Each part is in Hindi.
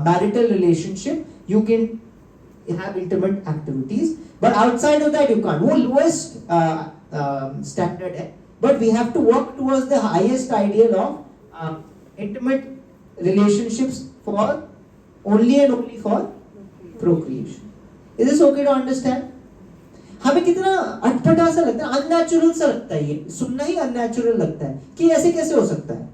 marital relationship, you can have intimate activities, but outside of that you can't. वो lowest standard है, but we have to work towards the highest ideal of intimate relationships for only and only for procreation. Is this okay to understand? हमें कितना अटपटा सा लगता है, अननेचुरल सा लगता है, ये सुनना ही अननेचुरल लगता है कि ऐसे कैसे हो सकता है.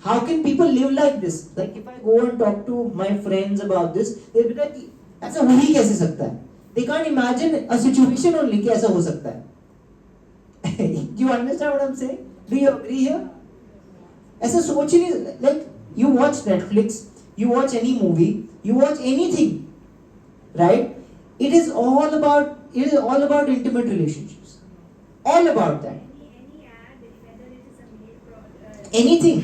How can people live like this? Like if I go and talk to my friends about this, they'll be like, ऐसा हो ही कैसे सकता है? They can't imagine a situation only कि ऐसा हो सकता है. You understand what I'm saying? Do you agree here? ऐसा सोच ही नहीं, like you watch Netflix, you watch any movie, you watch anything, right? It is all about intimate relationships. All about that. Any ad, whether it is a male Anything.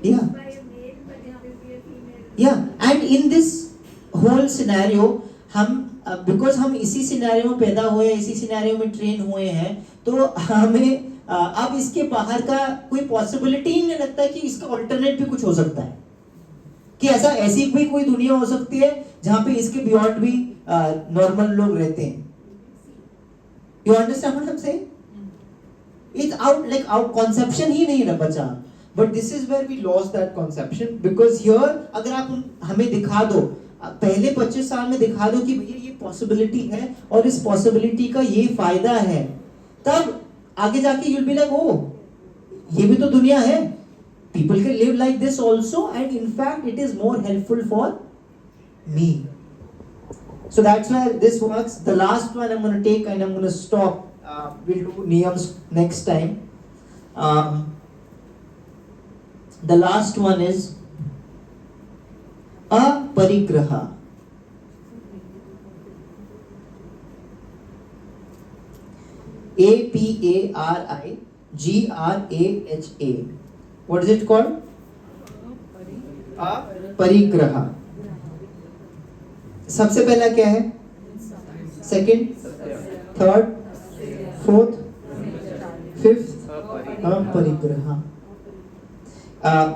Yeah. by a male, but it will be a female. Yeah, and in this whole scenario, हम because हम इसी सिनेरियो में पैदा हुए, इसी सिनेरियो में ट्रेन हुए हैं, तो हमें अब इसके बाहर का कोई पॉसिबिलिटी ही नहीं लगता कि इसका ऑल्टरनेट भी कुछ हो सकता है, कि ऐसी भी कोई दुनिया हो सकती है जहाँ पे इसके बियॉन्ड भी नॉर्मल लोग रहते हैं. You understand what I'm saying? It's out conception ही नहीं रह बचा. But this is where we lost that conception, because here अगर आप हमें दिखा दो, पहले 25 साल में दिखा दो कि भैया ये पॉसिबिलिटी है और इस पॉसिबिलिटी का ये फायदा है, तब आगे जाके you'll be like, oh, ये भी तो दुनिया है. People can live like this also, and in fact it is more helpful for me. So that's where this works. The last one I'm going to take and I'm going to stop. We'll do niyams next time. The last one is aparigraha. aparigraha. What is it called? Aparigraha. सबसे पहला क्या है? सेकंड, थर्ड, फोर्थ, फिफ्थ, अपरिग्रह.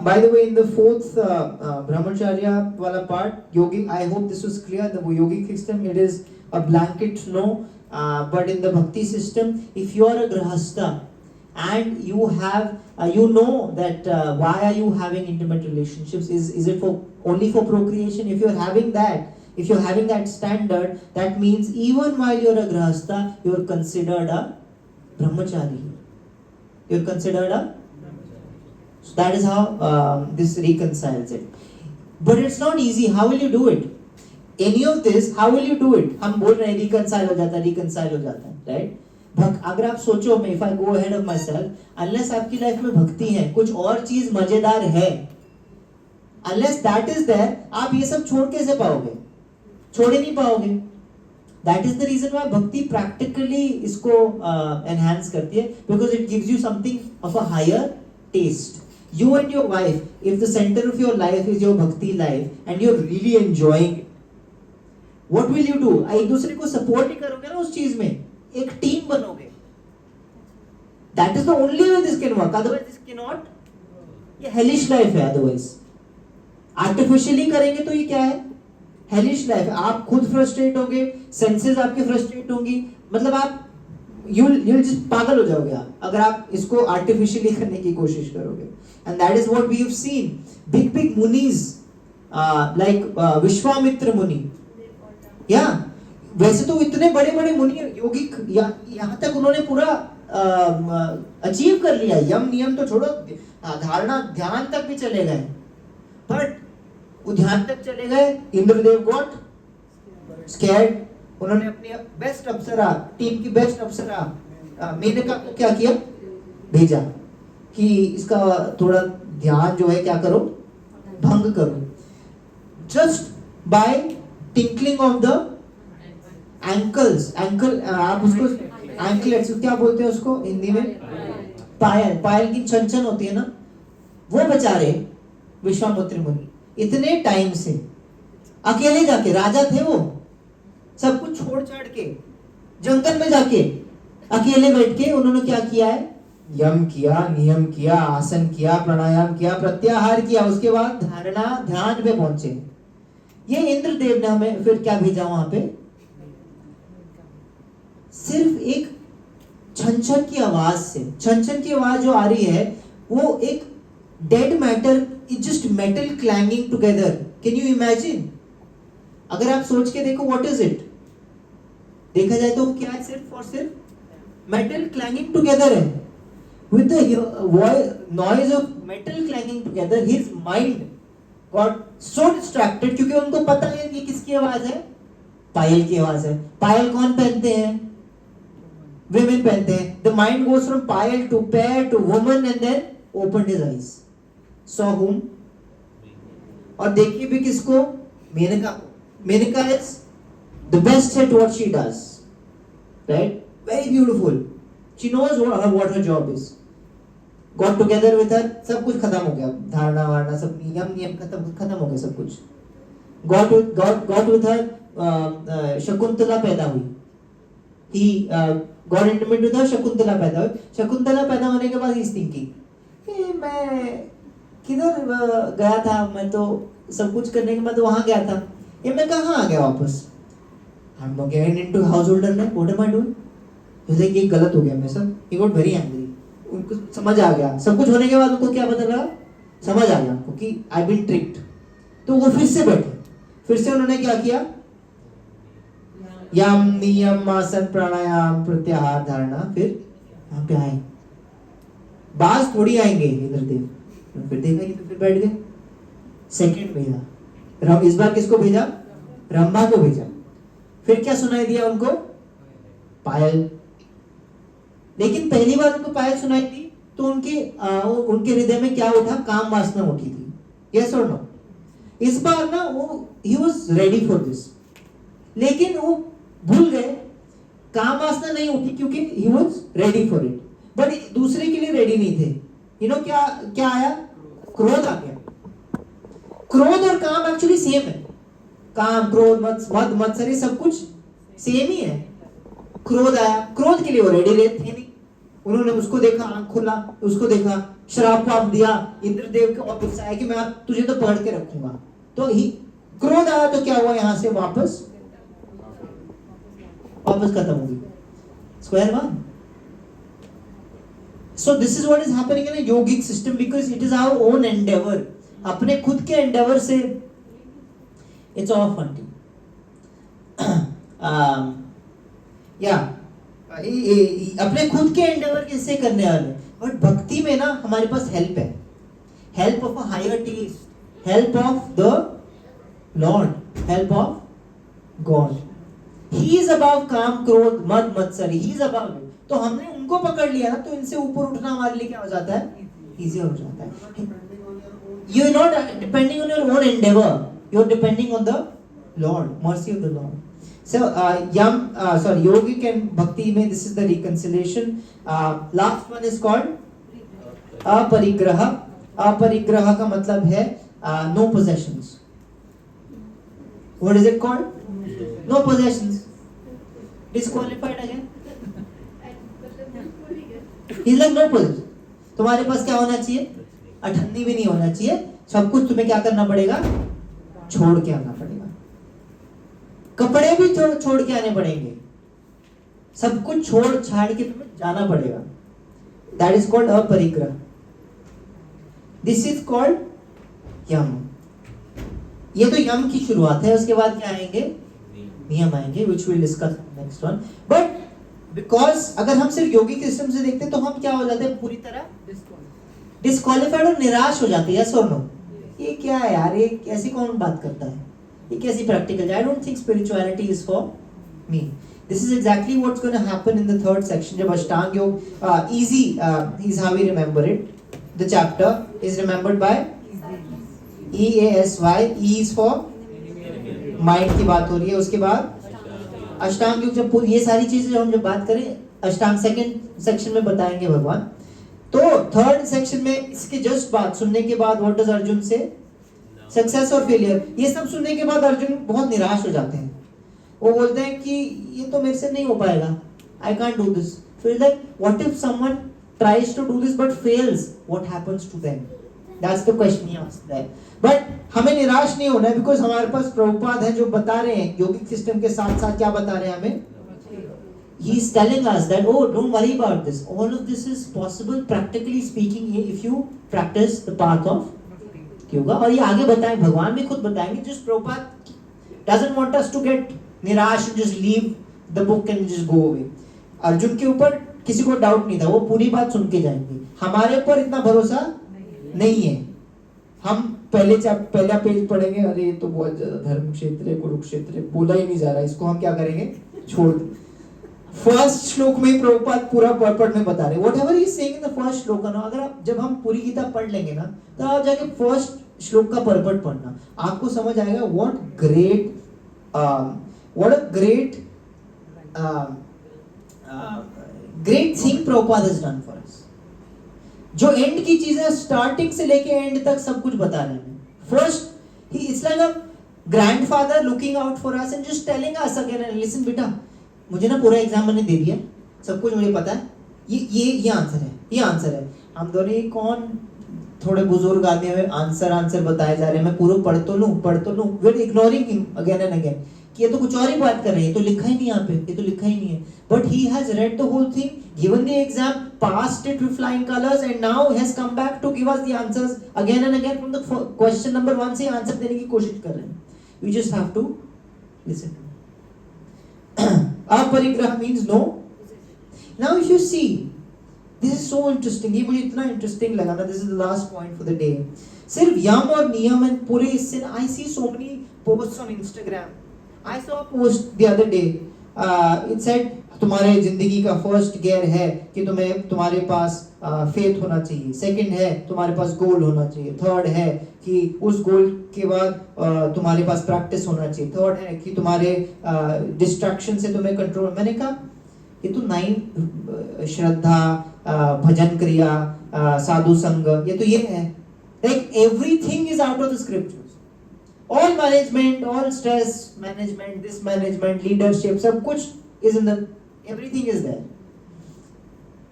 By the way, in the fourth brahmacharya wala part, yogi, I hope this was clear. The yogic system, it is a blanket no, but in the bhakti system, if you are a grahastha and you have you know that why are you having intimate relationships, is it for only for procreation? If you're having that standard, that means even while you're a grahastha, you're considered a brahmachari. You're considered a. So that is how this reconciles it. But it's not easy. How will you do it? Any of this, how will you do it? हम बोल रहे हैं reconcile हो जाता है, right? अगर आप सोचो, मैं if I go ahead of myself, unless आपकी लाइफ में भक्ति है, कुछ और चीज मजेदार है, unless that is there, आप ये सब छोड़ कैसे पाओगे? छोड़ ही नहीं पाओगे. That is the reason why bhakti practically इसको enhance करती है, because it gives you something of a higher taste. You and your wife, if the center of your life is your bhakti life and you're really enjoying it, what will you do? एक दूसरे को support ही करोगे ना उस चीज में, एक टीम बनोगे. That is the only way this can work. Otherwise this cannot. ये hellish life है. Otherwise, artificially करेंगे तो ये क्या है? Hellish life. आप खुद फ्रस्ट्रेट होगे, सेंसेस आपके फ्रस्ट्रेट होंगी, मतलब आप you'll just पागल हो जाओगे आप अगर आप इसको आर्टिफिशियली करने की कोशिश करोगे. And that is what we have seen. Big मुनीज लाइक विश्वामित्र मुनि, या वैसे तो इतने बड़े मुनि योगिक, यहाँ तक उन्होंने पूरा अचीव कर लिया. यम नियम तो छोड़ो, धारणा ध्यान तक भी चले गए, बट वो ध्यान तक चले गए. Indradev got scared. उन्होंने अपनी बेस्ट अप्सरा, टीम की बेस्ट अप्सरा मेनका को क्या किया? भेजा कि इसका थोड़ा ध्यान जो है क्या करो, भंग करो. Just by tinkling of the ankles. Ankle आप उसको एंकलेट्स क्या बोलते हैं उसको हिंदी में? पायल की छन होती है ना, वो बेचारे विश्वामित्र मुनि इतने टाइम से अकेले जाके, राजा थे वो, सब कुछ छोड़ छाड़ के जंगल में जाके अकेले बैठ के उन्होंने क्या किया है? यम किया, नियम किया, आसन किया, प्राणायाम किया, प्रत्याहार किया. उसके बाद धारणा ध्यान पे पहुंचे. ये इंद्रदेव ने हमें फिर क्या भेजा वहां पे, सिर्फ एक छन छन की आवाज से, छन छन की आवाज जो आ रही है वो एक dead matter, it just metal क्लैंगिंग together. Can you imagine? अगर आप सोच के देखो व्हाट इज इट, देखा जाए तो क्या है, सिर्फ और सिर्फ मेटल क्लैंगिंग टुगेदर है। with the noise of metal clanging together, his mind got so distracted, क्योंकि उनको पता है ये किसकी आवाज है, पायल की आवाज है। पायल कौन पहनते हैं, women पहनते हैं। the mind goes from Payal to pair to woman and then opened his eyes, saw whom, और देखिए भी किसको, मेनका को। Maneka is the best at what she does, right, very beautiful, she knows what her job is। got together with her, सब कुछ खत्म हो गया, धारणा वारणा सब नियम खत्म हो गया सब कुछ। got with her, शकुंतला पैदा हुई, he got intimate with her, Shakuntala पैदा हुई। शकुंतला पैदा होने के बाद he is thinking, मैं किधर गया था, मैं तो सब कुछ करने के बाद वहां गया था, ये मैं कहाँ आ गया वापस। I'm getting into householder life, what am I doing? जैसे ये गलत हो गया मेरे साथ। he got very angry, उनको समझ आ गया, सब कुछ होने के बाद उनको क्या पता लगा, समझ आ गया उनको कि आई बीन ट्रिक्ड। तो वो फिर से बैठे, फिर से उन्होंने क्या किया, यम नियम आसन प्राणायाम प्रत्याहार धारणा, फिर यहाँ पे आए। बाज थोड़ी आएंगे इंद्रदेव, फिर देखा कि तो फिर बैठ गए। सेकंड भेजा, इस बार किसको भेजा, रंभा को भेजा। फिर क्या सुनाई दिया उनको, पायल। लेकिन पहली बार उनको पायल सुनाई दी तो उनके हृदय में क्या उठा, काम वासना उठी थी, यस और नो। इस बार ना वो he was ready for this, लेकिन वो भूल गए, काम वासना नहीं उठी क्योंकि he was ready for it, but दूसरे के लिए रेडी नहीं थे। यू नो क्या आया, क्रोध आ गया। क्रोध और काम एक्चुअली सेम है, काम क्रोध मद मत्सरी सब कुछ सेम ही है। क्रोध आया, क्रोध के लिए वो रेडी थे नहीं, उन्होंने उसको देखा, आंख खुला, उसको देखा, श्राप वाप दिया इंद्रदेव को, और गुस्सा आया कि मैं तुझे तो पकड़ के रखूंगा। तो ही क्रोध आया तो क्या हुआ, यहां से वापस खत्म हो गई, square one. So this is what is happening in a yogic system, because it is our own endeavour. अपने खुद के एंडेवर से इट्स ऑफ फंटी या अपने खुद के एंडेवर किससे करने वाले। बट भक्ति में ना हमारे पास हेल्प है, help of a higher test, help of the lord, help of god. He is above काम क्रोध मद मत्सरी, ही इज अबव। तो हमने उनको पकड़ लिया ना, तो इनसे ऊपर उठना हमारे लिए क्या हो जाता है, इजी हो जाता है। You are not depending on your own endeavour, you are depending on the lord, mercy of the lord. So yogic and bhakti mein this is the reconciliation. Last one is called aparigraha. Aparigraha का मतलब है no possessions. What is it called? No possessions. Disqualified again. He's like no possessions. तुम्हारे पास क्या होना चाहिए, अठन्नी भी नहीं होना चाहिए, सब कुछ तुम्हें क्या करना पड़ेगा, छोड़ के आना पड़ेगा। कपड़े भी छोड़ के आने पड़ेंगे, सब कुछ छोड़ छाड़ के तुम्हें जाना पड़ेगा। दैट इज कॉल्ड अपरिग्रह। दिस इज कॉल्ड यम। ये तो यम की शुरुआत है, उसके बाद क्या आएंगे, नियम आएंगे, which will discuss next one. But because अगर हम सिर्फ योगिक सिस्टम से देखते तो हम क्या हो जाते हैं, पूरी तरह डिस्क्वालिफाइड और निराश हो जाते हैं। यस और नो, ये क्या है यार, ये ऐसी कौन बात करता है, ये कैसी practical. I don't think spirituality is for me. This is exactly what's going to happen in the third section. जब Ashtanga yoga easy is how we remember it. The chapter is remembered by EASY। E is for mind की बात हो रही है। उसके बाद अष्टांग योग, जब ये सारी चीजें जो हम जब बात करें अष्टांग सेकंड सेक्शन में बताएंगे भगवान। तो थर्ड सेक्शन में इसके जस्ट बात सुनने के बाद व्हाट डज अर्जुन से, सक्सेस और फेलियर। ये सब सुनने के बाद अर्जुन बहुत निराश हो जाते हैं, वो बोलते हैं कि ये तो मेरे से नहीं हो पाएगा, आई कांट डू दिस। फिर like what if someone tries to do this but fails, what happens to them. That's the question he asked there. But हमें निराश नहीं होना है, because हमारे पास प्रभुपाद हैं जो बता रहे हैं योगिक सिस्टम के साथ साथ क्या बता रहे हैं हमें. He is telling us that, oh, don't worry about this. All of this is possible, practically speaking, if you practice the path of yoga. और ये आगे बताएं, भगवान भी खुद बताएंगे. Just Prabhupada doesn't want us to get निराश and just leave the book and just go away. Arjun के ऊपर किसी को डाउट नहीं था, वो पूरी बात सुन के जाएंगे. हमारे ऊपर इतना भरोसा नहीं है. हम पहला पेज पढ़ेंगे, अरे ये तो बहुत ज्यादा धर्म क्षेत्र है, कुरुक्षेत्र है, बोला ही नहीं जा रहा, इसको हम क्या करेंगे, छोड़ दें. फर्स्ट श्लोक में प्रभुपाद पूरा पर्पट में बता रहे, whatever he is saying in the first श्लोक ना, अगर आप जब हम पूरी गीता पढ़ लेंगे ना, तो आप जाके फर्स्ट श्लोक का पर्पट पढ़ना, आपको समझ आएगा what a great thing Prabhupada has done for us. जो एंड की चीजें स्टार्टिंग से लेके एंड तक सब कुछ बता रहे हैं. First he it's like a grandfather looking out for us and just telling us again, listen बेटा, मुझे ना पूरा एग्जाम मैंने दे दिया, सब कुछ मुझे पता है, ये आंसर है. हम दोनों कौन थोड़े बुजुर्ग आदमी हमें आंसर बताए जा रहे हैं, मैं पूरा पढ़ तो लूं, we are ignoring him again and again कि ये तो कुछ और ही बात कर रहे हैं, ये तो लिखा ही नहीं यहाँ पे, ये तो लिखा ही नहीं है. But he has read the whole thing, given the exam, passed it with flying colours and now has come back to give us the answers again and again from the question number 1 से आंसर देने की कोशिश कर रहे हैं. We just have to listen. अपरिग्रह means no. Now if you see, this is so interesting, ये मुझे इतना interesting लगा ना, this is the last point for the day. सिर्फ यम और नियम and पूरे इससे, I see so many posts on Instagram. I saw a post the other day. It said तुम्हारे जिंदगी का फर्स्ट गियर है कि तुम्हारे पास फेथ होना चाहिए, सेकंड है तुम्हारे पास गोल होना चाहिए, थर्ड है कि उस गोल के बाद तुम्हारे पास प्रैक्टिस होना चाहिए, थर्ड है कि तुम्हारे डिस्ट्रैक्शन से तुम्हें कंट्रोल. मैंने कहा ये तो 9 श्रद्धा, भजन क्रिया, साधु संग, ये तो ये है. Like everything is out of the scriptures. All management, all stress management, this management, leadership, सब कुछ is in the, everything is there.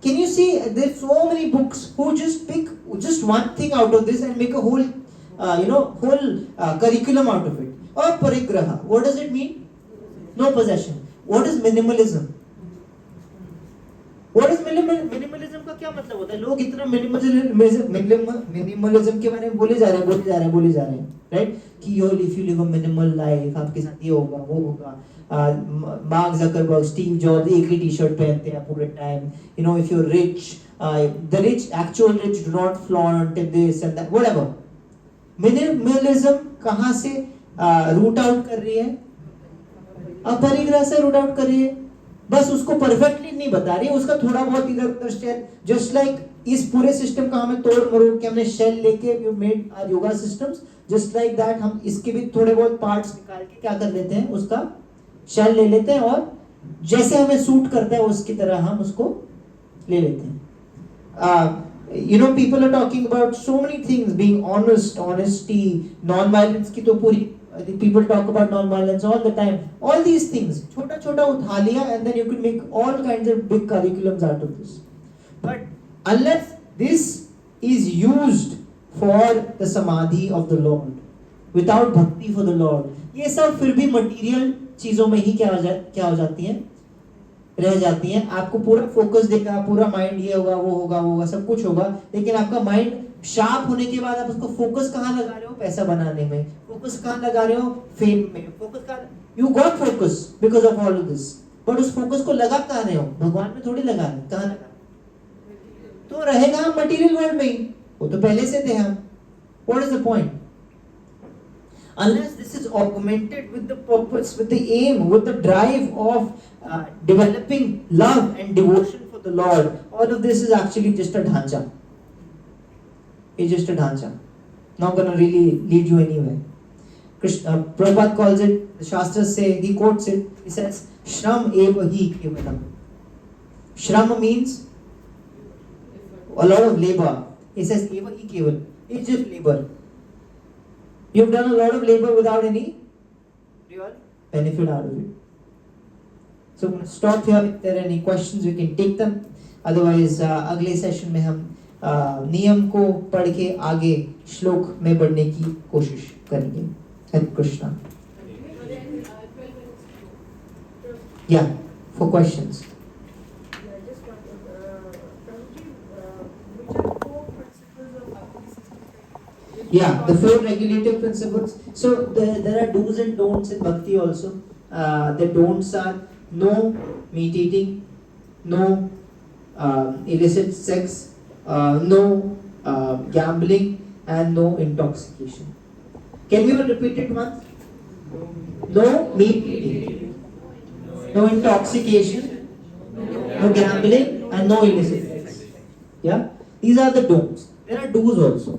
Can you see, there's so many books who just pick just one thing out of this and make a whole curriculum out of it. Or parigraha, what does it mean? No possession. What is minimalism? What is minimalism का क्या मतलब होता है? लोग इतना minimalism के बारे में बोले जा रहे हैं, right? कि if you live a minimal life, आपके साथ ये होगा, वो होगा. मार्क ज़करबर्ग, स्टीव जॉब्स एक ही टी-शर्ट पहनते हैं पूरे time. You know, if you're rich, the rich, actual rich do not flaunt this and that, whatever. Minimalism कहाँ से रूट आउट कर रही है? अपरिग्रह से रूट आउट कर रही है. बस उसको परफेक्टली नहीं बता रही है, उसका थोड़ा बहुत इधर उधर शेल, जस्ट लाइक इस पूरे सिस्टम का हमें तोड़ मरोड़ के हमने शेल लेके we made our yoga systems, just like that हम इसके भी थोड़े बहुत पार्ट्स निकाल के क्या कर लेते हैं, उसका शेल ले लेते हैं और जैसे हमें सूट करता है उसकी तरह हम उसको ले लेते हैं. You know, people are talking about so many things, being honest, honesty, non-violence की तो पूरी, people talk about non-violence all the time. All these things, छोटा उठा लिया and then you could make all kinds of big curriculums out of this. But unless this is used for the samadhi of the Lord, without bhakti for the Lord, ये सब फिर भी material चीजों में ही क्या हो जाती हैं, रह जाती हैं. आपको पूरा फोकस देगा, पूरा माइंड ये होगा, वो होगा, सब कुछ होगा, लेकिन आपका माइंड शार्प होने के बाद आप उसको फोकस कहाँ लगा रहे हो? पैसा बनाने में. फोकस कहाँ लगा रहे हो? फेम में. फोकस कहाँ? You got focus because of all of this, but उस फोकस को लगा कहाँ रहे हो? भगवान में थोड़ी लगा रहे. कहाँ लगा? तो रहेगा हम मटीरियल वर्ल्ड में ही, वो तो पहले से थे हम. What is the point? Unless this is augmented with the purpose, with the aim, with the drive of developing love and devotion for the Lord, all of this is actually just a dhancha. It's just a dhancha. Not going to really lead you anywhere. Prabhupada calls it, the Shastras say, he quotes it, he says, Shram eva hi kevalam. Shram means a lot of labor. He says, eva hi kevalam. It's just labor. You've done a lot of labor without any real benefit out of it. So I'm going to stop here. If there are any questions, we can take them. Otherwise, अगले सेशन में हम नियम को पढ़ के आगे श्लोक में बढ़ने की कोशिश करेंगे. हरे कृष्णा. या for questions. Yeah, the four regulative principles. So there are do's and don'ts in bhakti also. The don'ts are no meat eating, no illicit sex, no gambling, and no intoxication. Can we all repeat it once? No meat eating, no intoxication, no gambling, and no illicit sex. Yeah, these are the don'ts. There are do's also.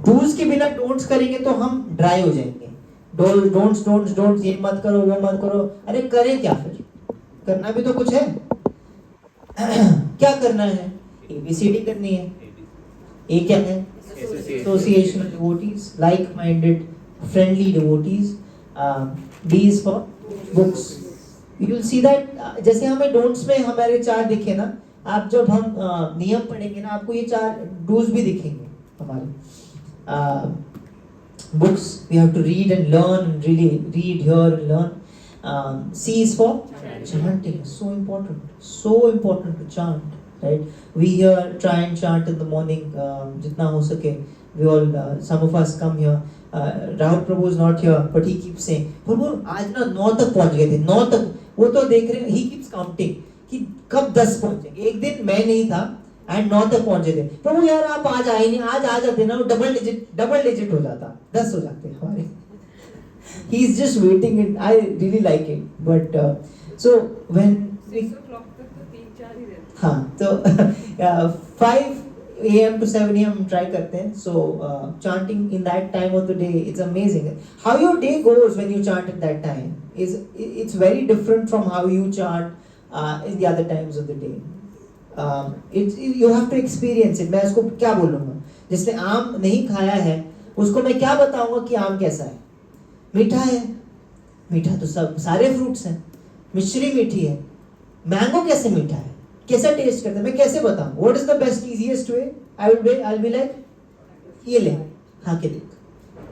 Do's के बिना डोंट्स करेंगे तो हम ड्राई हो जाएंगे. डोंट्स ये मत करो वो मत करो. अरे करें क्या फिर? करना भी तो कुछ है. क्या करना है? ABCD करनी है. ए क्या है? Association of devotees, like minded friendly devotees. B is for books. You will see that जैसे हमें डोंट्स में हमारे 4 दिखे ना, आप जब हम नियम पढ़ेंगे ना, आपको ये 4 डूज भी दिखेंगे हमारे. Books we have to read and learn, and really read, hear and learn. C is for chanting. So important to chant, right? We here try and chant in the morning, jitna ho sake. We all some of us come here. Rahul Prabhu is not here, but he keeps saying, Prabhu आज ना 9 तक पहुंच गए थे. 9 तक वो तो देख रहे हैं. He keeps counting कि कब 10 पहुंचेंगे. एक दिन मैं नहीं था एंड 9 तक पहुंचे थे. प्रभु यार आप आज आए नहीं. आज आ जाते ना, वो डबल डिजिट हो जाता. 10 हो जाते हमारे. He is just waiting it. I really like it. But so when 6 o'clock तक तो 3-4 ही रहते. हाँ, तो 5 AM to 7 AM हम ट्राई करते हैं. So chanting in that time of the day, it's amazing. How your day goes when you chant at that time is it's very different from how you chant in the other times of the day. You have to experience it. मैं उसको क्या बोलूँगा? जिसने आम नहीं खाया है उसको मैं क्या बताऊंगा कि आम कैसा है? मीठा है. मीठा तो सब सारे फ्रूट्स हैं. मिश्री मीठी है. मैंगो कैसे मीठा है? कैसा टेस्ट करता है? मैं कैसे बताऊं? What is the best easiest way? I'll be like, ये ले, खा के देख.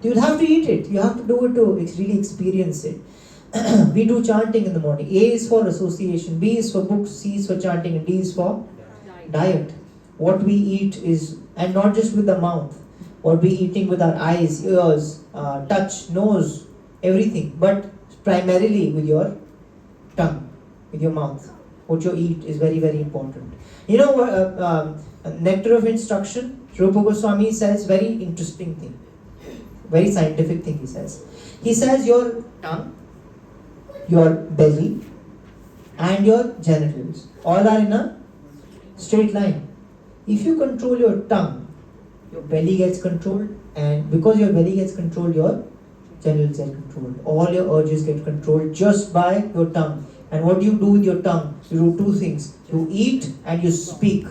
You'll have to eat it. You have to do it to really experience it. We do chanting in the morning. A is for association, B is for books, C is for chanting, and D is for diet. What we eat is, and not just with the mouth, what we eating with our eyes, ears, touch, nose, everything, but primarily with your tongue, with your mouth. What you eat is very, very important. You know, Nectar of Instruction, Rupa Goswami says very interesting thing, very scientific thing he says. He says your tongue, your belly, and your genitals all are in a straight line. If you control your tongue, your belly gets controlled, and because your belly gets controlled, your genitals get controlled. All your urges get controlled just by your tongue. And what do you do with your tongue? You do 2 things. You eat and you speak.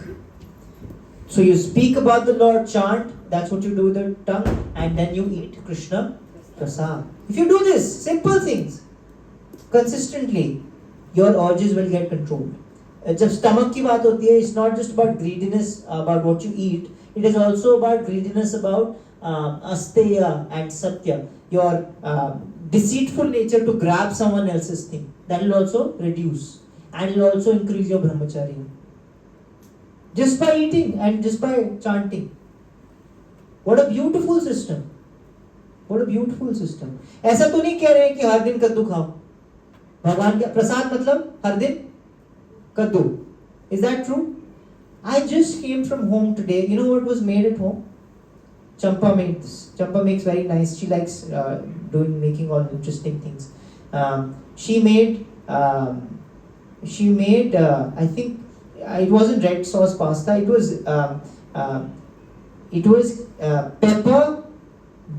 So you speak about the Lord, chant, that's what you do with your tongue, and then you eat Krishna Prasad. If you do this, simple things, consistently, your urges will get controlled. जब stomach की बात होती है, it's not just about greediness about what you eat, it is also about greediness about asteya and satya, your deceitful nature to grab someone else's thing. That will also reduce, and it will also increase your brahmacharya. Just by eating and just by chanting. What a beautiful system. What a beautiful system. ऐसा तो नहीं कह रहे हैं कि हर दिन कद्दू खाओ. भगवान का प्रसाद मतलब हर दिन कद्दू. Is that true? I just came from home today. You know what was made at home? Champa made this. Champa makes very nice. She likes making all interesting things. She made. I think it wasn't red sauce pasta. It was pepper,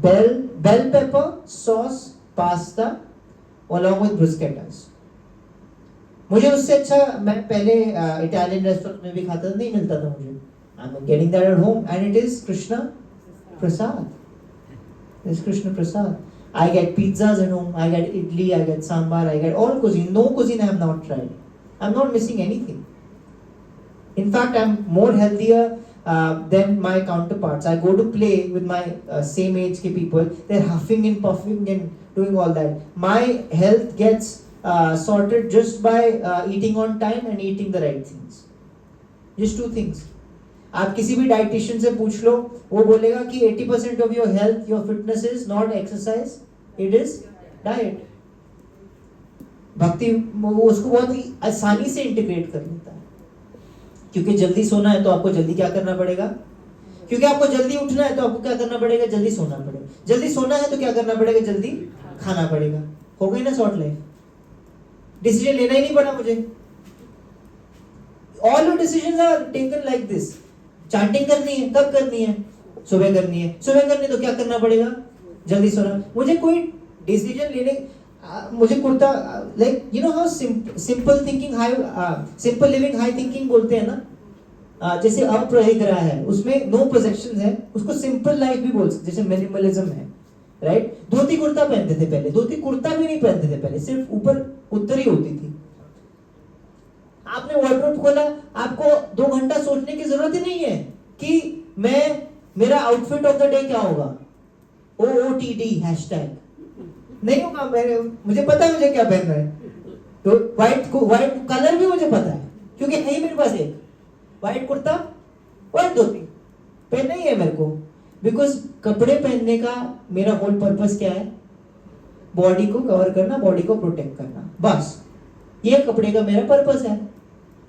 bell pepper sauce pasta along with bruschettas. मुझे उससे अच्छा मैं पहले इटालियन रेस्टोरेंट में भी खाता था, नहीं मिलता था मुझे. I'm getting that at home, and it is Krishna Prasad. It's Krishna Prasad. I get pizzas at home. I get idli. I get sambar. I get all cuisine. No cuisine I have not tried. I'm not missing anything. In fact, I'm more healthier than my counterparts. I go to play with my same age ke people. They're huffing and puffing and doing all that. My health gets sorted just by eating on time and eating the right things. Just two things. आप किसी भी डाइटिशियन से पूछ लो, वो बोलेगा कि 80% of your health, your fitness is not exercise, it is diet. भक्ति वो उसको बहुत ही आसानी से इंटीग्रेट कर लेता है, क्योंकि जल्दी सोना है तो आपको जल्दी क्या करना पड़ेगा, क्योंकि आपको जल्दी उठना है तो आपको क्या करना पड़ेगा, जल्दी सोना पड़ेगा, जल्दी सोना है तो क्या करना पड़ेगा, जल्दी खाना पड़ेगा. हो गई ना शॉर्ट लाइफ. डिसीजन लेना ही नहीं पड़ा मुझे. All your decisions are taken like this. Chanting करनी है, कब करनी है, सुबह करनी है. सुबह करनी तो क्या करना पड़ेगा, जल्दी सोना. मुझे कोई डिसीजन लेने, मुझे kurta, like you know how simple thinking high, simple living high thinking बोलते हैं ना. जैसे अपरिग्रह है, उसमें नो पोजेशंस है, उसको सिंपल लाइफ भी बोल सकते, जैसे मिनिमलिज्म है, राइट. धोती कुर्ता पहनते थे पहले, धोती कुर्ता भी नहीं पहनते थे पहले, सिर्फ ऊपर उत्तरी होती थी. आपने वार्डरोब खोला, आपको 2 घंटा सोचने की जरूरत ही नहीं है कि मेरा आउटफिट ऑफ द डे क्या होगा, OOTD हैशटैग नहीं होगा. मुझे पता है मुझे क्या पहनना है, तो व्हाइट कलर भी मुझे पता है, क्योंकि है ही मेरे पास एक व्हाइट कुर्ता, व्हाइट धोती पहनना ही है मेरे को. बिकॉज कपड़े पहनने का मेरा होल पर्पस क्या है, बॉडी को कवर करना, बॉडी को प्रोटेक्ट करना, बस ये कपड़े का मेरा पर्पस है.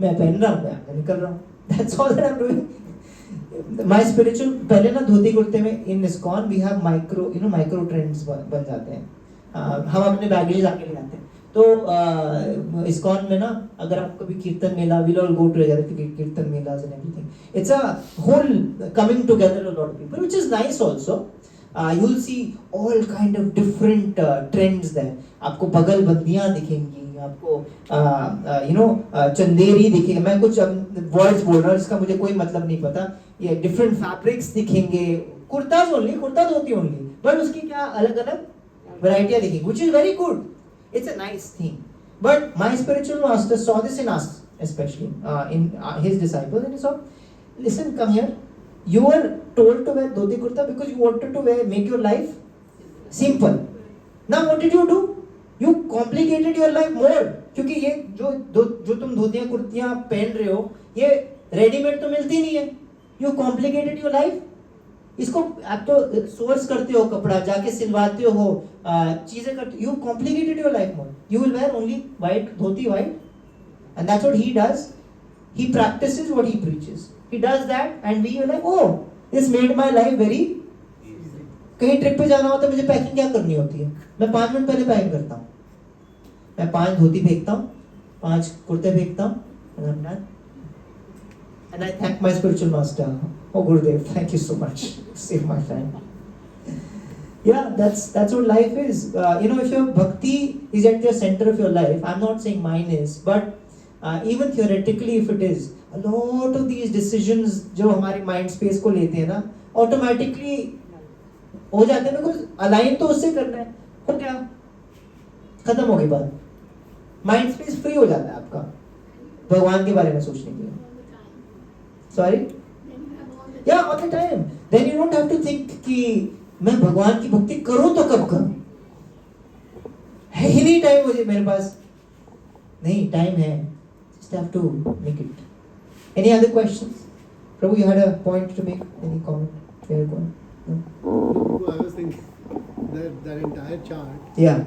मैं पहन रहा हूँ, मैं निकल रहा हूँ, that's all that I am doing. My spiritual, पहले ना धोती कुर्ते में in ISKCON we have micro trends बन जाते हैं. हम अपने बैगेज आके ले आते हैं. तो इस्कॉन में ना, अगर आप कभी कीर्तन मेला, we'll all go together kirtan melas and everything. It's a whole coming together a lot of people, which is nice also. You will see all kind of different trends there. आपको बगल बंदियां दिखेंगी, आपको चंदेरी दिखेगा. मैं कुछ वर्ड्स बोल रहा हूँ, इसका मुझे कोई मतलब नहीं पता. ये डिफरेंट फैब्रिक्स दिखेंगे, kurtas only, kurta dhoti only, but उसकी क्या अलग अलग वैरायटियां दिखेंगी, which is very good. It's a nice thing. But my spiritual master saw this in us, especially in his disciples, and he saw, listen, come here, you were told to wear dhoti kurta because you wanted to make your life simple. Now what did you do? You complicated your life more. क्योंकि ये जो तुम धोतियां कुर्तियां पहन रहे हो, ये रेडीमेड तो मिलती नहीं है. You complicated your life. इसको आप तो सोर्स करते हो, कपड़ा जाके सिलवाते हो, चीजें करते हो. You complicated your life more. You will wear only white, dhoti white, and that's what he does. He practices what he preaches. He does that, and we are like, oh, this made my life very. कहीं ट्रिप पे जाना हो तो मुझे पैकिंग क्या करनी होती है, मैं 5 मिनट पहले पैकिंग करता हूँ. मैं 5 धोती फेंकता हूँ, 5 कुर्ते फेंकता हूँ, and I thank my spiritual master. Oh Gurudev, thank you so much. Save my time. Yeah, that's what life is. If your bhakti is at the center of your life, I'm not saying mine is, but even theoretically, if it is, a lot of these decisions जो हमारे mind space को लेते हैं ना, automatically हो जाते हैं, बिकॉज अलाइन तो उससे करना है. हो क्या, खत्म हो गई बात. माइंड स्पेस फ्री हो जाता है आपका भगवान के बारे में सोचने के लिए. सॉरी, या all the time. Then you don't have to think कि मैं भगवान की भक्ति करूं तो कब करूं, है ही नहीं टाइम मुझे, मेरे पास नहीं टाइम है. Just have to make it. Any other questions? प्रभु, you had a point to make, any comment? Very good. I was thinking that entire chart. Yeah.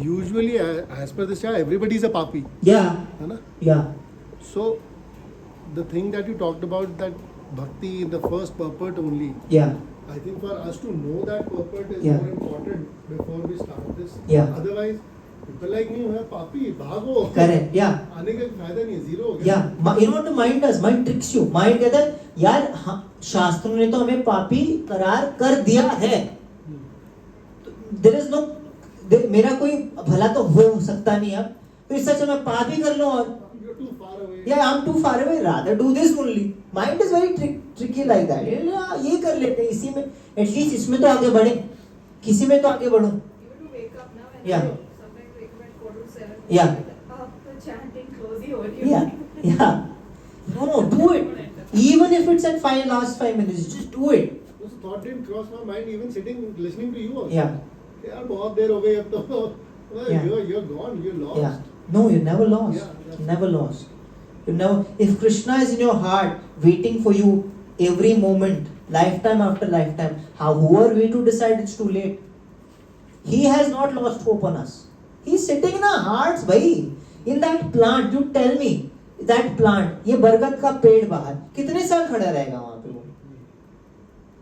Usually, as per this chart, everybody is a papi. Yeah. है ना? Yeah. So, the thing that you talked about, that bhakti in the first purport only. Yeah. I think for us to know that purport is Yeah. more important before we start this. Yeah. Otherwise, people like me, मैं पापी भागो. Correct. Yeah. आने का फायदा नहीं है, जीरो हो गया. Yeah. You know what the mind does? Mind tricks you. Mind कहता है यार, शास्त्रों ने तो हमें पापी करार कर दिया है. There is no, मेरा कोई भला तो हो सकता नहीं अब, तो इससे अच्छा मैं पाप ही कर लूं. और You're too far away. Yeah, I'm too far away. Rather do this only. Mind is very tricky like that. ये कर लेते हैं, इसी में at least इसमें तो आगे बढ़े, किसी में तो आगे बढ़ो. Even to wake up now, and Yeah. sometimes wake up at 4:45. Yeah. After chanting close ही हो रही है. Yeah. No, do it. Even if it's at last 5 minutes, just do it. This thought didn't cross my mind even sitting listening to you also. Yeah. यार बहुत देर हो गई अब तो. Well, Yeah. you're gone. You're lost. Yeah. No, you're never lost. Yeah, that's- Never lost. You never. If Krishna is in your heart, waiting for you every moment, lifetime after lifetime, who are we to decide it's too late? He has not lost hope on us. He's sitting in our hearts, bhai. In that plant, you tell me, that plant, ये बरगद का पेड़ बाहर, कितने साल खड़ा रहेगा वहां पे वो?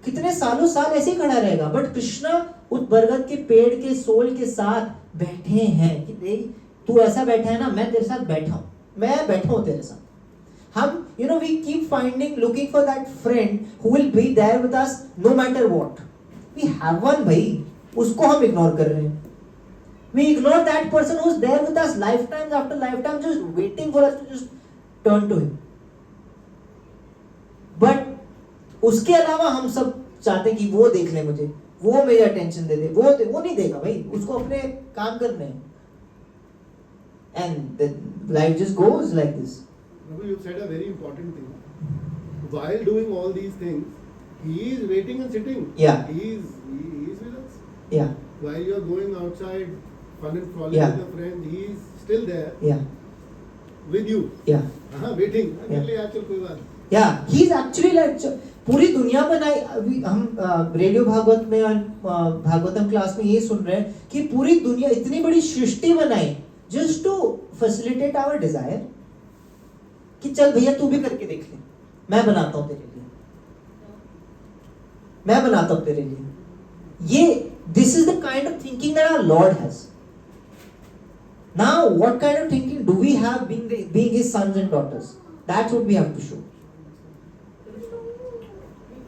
कितने सालों साल ऐसे ही खड़ा रहेगा. बट कृष्णा उस बरगद के पेड़ के सोल के साथ बैठे हैं कि देख तू ऐसा बैठा है ना, मैं तेरे साथ बैठा हूं, मैं बैठा हूं तेरे साथ. हम we keep looking for that friend who will be there with us no matter what. We have one भाई, उसको हम इग्नोर कर रहे हैं. We ignore that person who's there with us lifetimes after lifetime, just waiting for us to just turn to him. But उसके अलावा हम सब चाहते हैं कि वो देख ले मुझे, वो मेरी अटेंशन दे दे, वो नहीं देगा भाई, उसको अपने काम करने हैं. And the life just goes like this. Prabhu, you said a very important thing. While doing all these things, he is waiting and sitting. Yeah. He is with us. Yeah, While you are going outside, fun and frolic Yeah. with your friends, he is still there yeah, with you. yeah. Waiting. Yeah. अकेले आज चल कोई बात. Yeah, he's actually like पूरी दुनिया बनाई. अभी हम रेडियो भागवत में और भागवतम क्लास में ये सुन रहे हैं कि पूरी दुनिया इतनी बड़ी सृष्टि बनाई just to facilitate our desire. कि चल भैया तू भी करके देख ले, मैं बनाता हूं तेरे लिए, मैं बनाता हूं तेरे लिए. ये this is the kind of thinking that our Lord has. Now, what kind of thinking do we have being his sons and daughters? That's what we have to show. We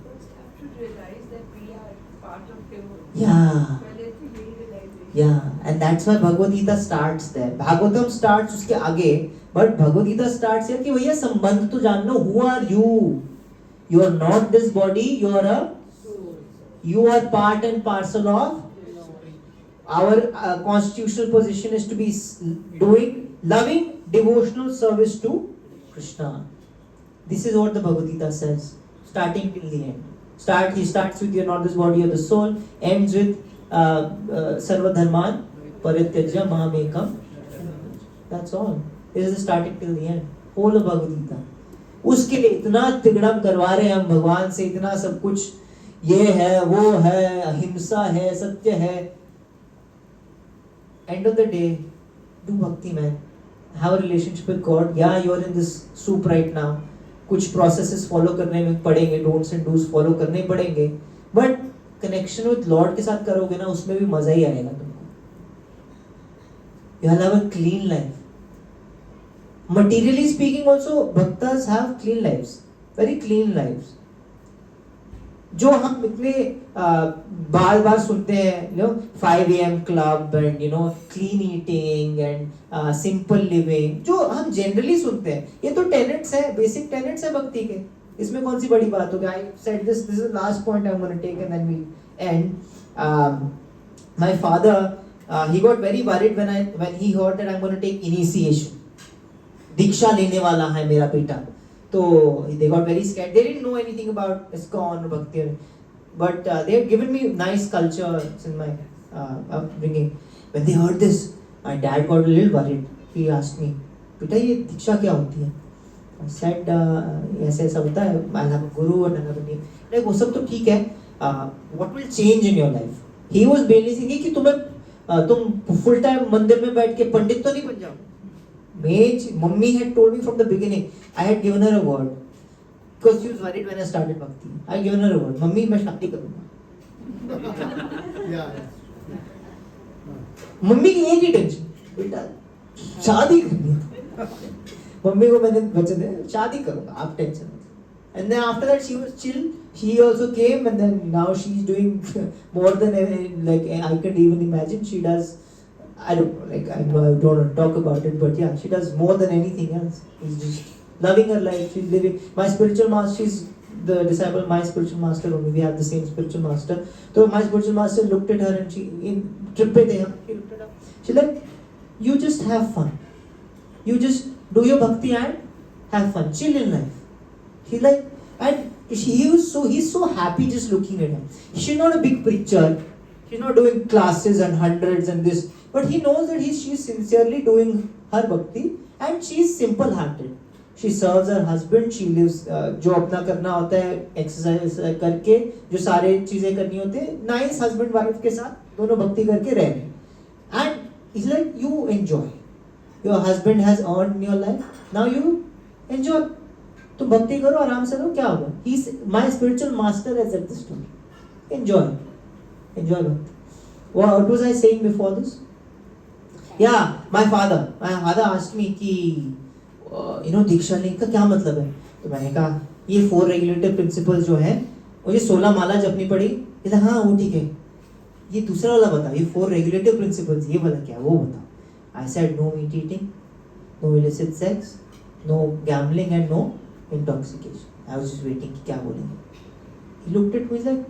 first have to realize that we are part of him. Yeah. पहले तो यही realization. Yeah, and that's why Bhagavad Gita starts there. Bhagavatam starts उसके आगे, but Bhagavad Gita starts here कि भैया संबंध तो जान लो. Who are you? You are not this body. You are part and parcel of. Our constitutional position is to be doing loving devotional service to Krishna. This is what the Bhagavad Gita says, starting till the end. He starts with you're not this body or the soul, ends with sarva dharman parityajya mahamekam. That's all. This is the starting till the end. Whole of Bhagavad Gita. उसके लिए इतना तिगड़म करवा रहे हैं हम भगवान से, इतना सब कुछ ये है वो है, अहिंसा है, सत्य है. End of the day, do bhakti, man. Have a relationship with God. Yeah, you're in this soup right now. कुछ processes follow करने में पड़ेंगे, don'ts and do's follow करने पड़ेंगे. But connection with Lord के साथ करोगे ना, उसमें भी मजा ही आएगा तुमको. You'll have a clean life. Materially speaking, also bhaktas have clean lives, very clean lives. जो हम इतने बार बार सुनते हैं 5 AM club and clean eating and simple living, जो हम generally सुनते हैं, ये तो tenets है, basic tenets है भक्ति के. इसमें कौन सी बड़ी बात होगी? I said this is the last point I'm going to take and then we end. My father, he got very worried when he heard that I'm going to take initiation. दीक्षा लेने वाला है मेरा बेटा. So they got very scared. They didn't know anything about ISKCON or Bhakti, but they had given me nice culture in my upbringing. When they heard this, my dad got a little worried. He asked me, "बेटा ये दीक्षा क्या होती है?" I said, ऐसे ऐसा होता है. I'll have a guru and I'll have a name. Like वो सब तो ठीक है. What will change in your life? He was mainly thinking कि तुम full time मंदिर में बैठ के पंडित तो नहीं बन जाओ. Mummy had told me from the beginning. I had given her a word because she was worried when I started bhakti. I had given her a word. Mummy, मैं शादी करूँगा. Yeah. मम्मी की एक ही टेंशन, बेटा शादी करनी है. मम्मी को मैंने वचन दिया शादी करूँगा, आप टेंशन मत. And then after that she was chill. She also came and then now she's doing more than like I could even imagine. She does. I don't know, like I don't want to talk about it, but yeah, she does more than anything else. She's just loving her life. She's living. My spiritual master, she's the disciple of my spiritual master only. We have the same spiritual master. So my spiritual master looked at her and she looked at her. She's like, you just have fun. You just do your bhakti and have fun, chill in life. He like, and he's so happy just looking at him. She's not a big preacher. She's not doing classes and hundreds and this, but he knows that she's sincerely doing her bhakti, and she's simple hearted. She serves her husband. She lives जो अपना करना होता है एक्सरसाइज करके, जो सारे चीजें करनी होती है, नाइस हस्बैंड वाइफ के साथ दोनों भक्ति करके रह रहे हैं. And it's like you enjoy. Your husband has earned in your life. Now you enjoy. तो भक्ति करो, आराम से रहो, क्या होगा? He's my spiritual master has said this to me. Enjoy bhakti. What was I saying before this? Yeah, my father asked me कि दीक्षा लेने का क्या मतलब है? तो मैंने कहा ये 4 रेगुलेटिव प्रिंसिपल्स जो है, मुझे 16 माला जपनी पड़ी. कहता हाँ वो ठीक है, ये दूसरा वाला बता, ये 4 रेगुलेटिव प्रिंसिपल्स ये वाला क्या, वो बता. I said no meat eating, no illicit sex, no gambling and no intoxication. I was just waiting कि क्या बोलेंगे. He looked at me like,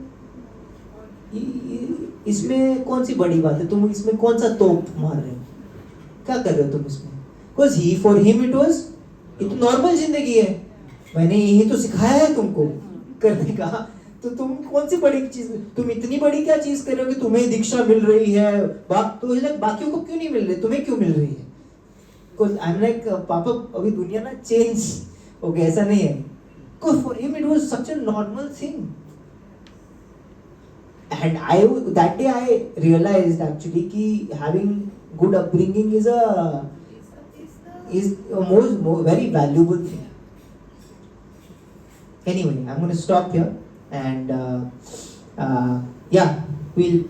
इसमें कौन सी बड़ी बात है, तुम इसमें कौन सा तोप मार रहे हो, क्या कर रहे हो तुम इसमें? Because for him it was, ये तो नॉर्मल जिंदगी है, मैंने यही तो सिखाया है तुमको करने का, तो तुम कौन सी बड़ी चीज, तुम इतनी बड़ी क्या चीज कर रहे हो कि तुम्हें दीक्षा मिल रही है, तो बाकियों को क्यों नहीं मिल रही, तुम्हें क्यों मिल रही है? Because I'm like पापा अभी दुनिया ना चेंज हो गया, ऐसा नहीं है. Because for him it was such a normal thing. And that day I realized actually कि having good upbringing is a most very valuable thing. Anyway, I'm going to stop here and yeah, we'll